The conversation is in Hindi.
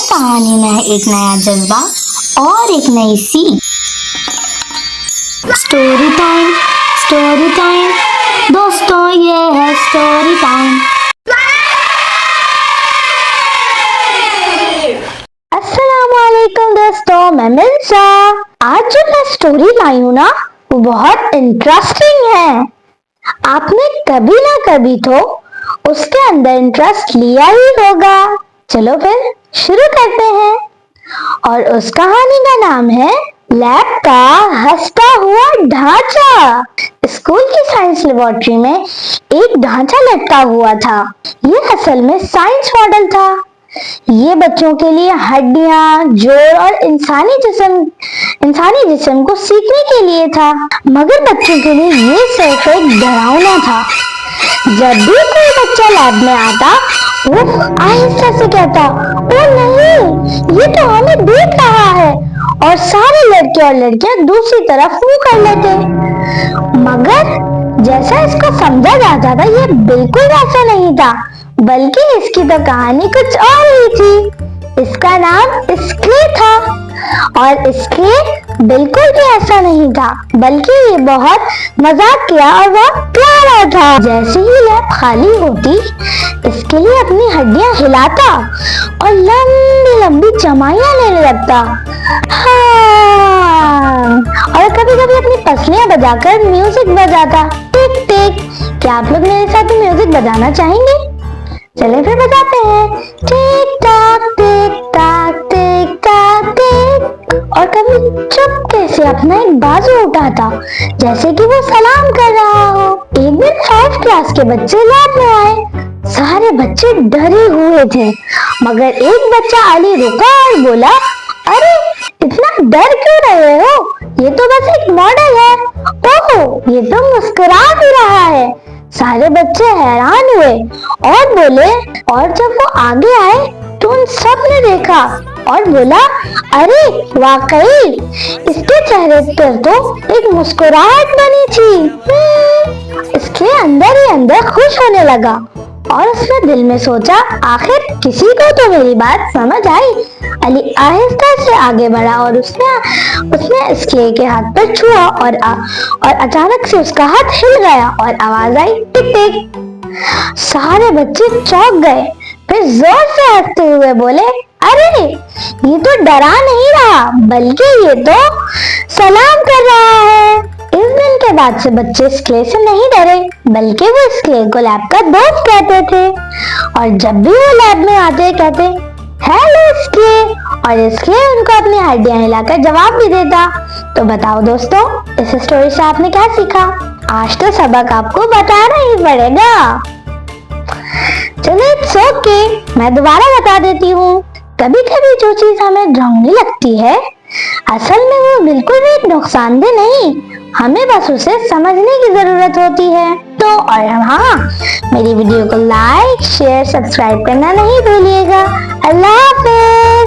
कहानी में एक नया जज्बा और एक नई सीख। स्टोरी टाइम दोस्तों, ये है स्टोरी टाइम। अस्सलामुअलैकुम दोस्तों, मैं मिर्जा। आज जो मैं स्टोरी लाई हूँ ना, वो बहुत इंटरेस्टिंग है। आपने कभी ना कभी तो उसके अंदर इंटरेस्ट लिया ही होगा। चलो फिर शुरू करते हैं। और उस कहानी का नाम है लैब का हंसता हुआ ढांचा। स्कूल की साइंस लेबोरेटरी में एक ढांचा लटका हुआ था। ये असल में साइंस मॉडल था। ये बच्चों के लिए हड्डियां, जोड़ और इंसानी जिस्म को सीखने के लिए था, मगर बच्चों के लिए ये सिर्फ एक डरावना था। जब भी कोई बच्चा लैब में आता, वो आहिस्ता से कहता, ओ नहीं, ये तो हमें देख रहा है, और सारे लड़के और लड़कियां दूसरी तरफ मुंह कर लेते। मगर जैसा इसको समझा जाता था, ये बिल्कुल वैसा नहीं था, बल्कि इसकी तो कहानी कुछ और ही थी। इसका नाम स्क्ले था, और स्क्ले बिल्कुल भी ऐसा नहीं था, बल्कि ये बहुत मजाकिया और बहुत प्यारा था। जैसे ही लैब खाली होती, इसके लिए अपनी हड्डियां हिलाता और लंबी लंबी चमाइयां लेने लगता। हाँ, और कभी कभी अपनी पसलियां बजाकर म्यूजिक बजाता। टिक टिक। क्या आप लोग मेरे साथ म्यूजिक बजाना चाहेंगे? चले फिर बजाते हैं। टिक टाक टिक टाक टिक टाक टिक। और कभी चुपके से अपना एक बाजू उठाता, जैसे कि वो सलाम कर रहा हो। एक दिन 5 क्लास के बच्चे लैब में आए। सारे बच्चे डरे हुए थे, मगर एक बच्चा अली रुका और बोला, अरे इतना डर क्यों रहे हो? ये तो बस एक मॉडल है। ओह, ये तो मुस्कुरा भी रहा है। सारे बच्चे हैरान हुए और बोले, और जब वो आगे आए तो उन सब ने देखा और बोला, अरे वाकई इसके चेहरे पर तो एक मुस्कुराहट बनी थी। इसके अंदर ही अंदर खुश होने लगा और उसने दिल में सोचा, आखिर किसी को तो मेरी बात समझ आई। अली आहिस्ता से आगे बढ़ा और उसने स्क्ले के हाथ पर छुआ और अचानक से उसका हाथ हिल गया और आवाज आई, टिक टिक। सारे बच्चे चौंक गए, फिर जोर से हंसते हुए बोले, अरे ये तो डरा नहीं रहा, बल्कि ये तो सलाम कर रहा है। इस दिन के बाद से बच्चे स्क्ले से नहीं डरे, बल्कि वो स्क्ले को लैब का दोस्त कहते थे। और जब भी वो लैब में आते, कहते, हेलो स्क्ले, और स्क्ले उनको अपनी हड्डियां हिलाकर जवाब भी देता। तो बताओ दोस्तों, इस स्टोरी से आपने क्या सीखा? आज तो सबक आपको बताना ही पड़ेगा। चलो इट्स ओके, मैं दोबारा बता देती हूँ। कभी कभी जो चीज हमें डरावनी लगती है, असल में वो बिल्कुल भी नुकसानदेह नहीं, हमें बस उसे समझने की जरूरत होती है। तो और हाँ, मेरी वीडियो को लाइक, शेयर, सब्सक्राइब करना नहीं भूलिएगा। अल्लाह हाफिज।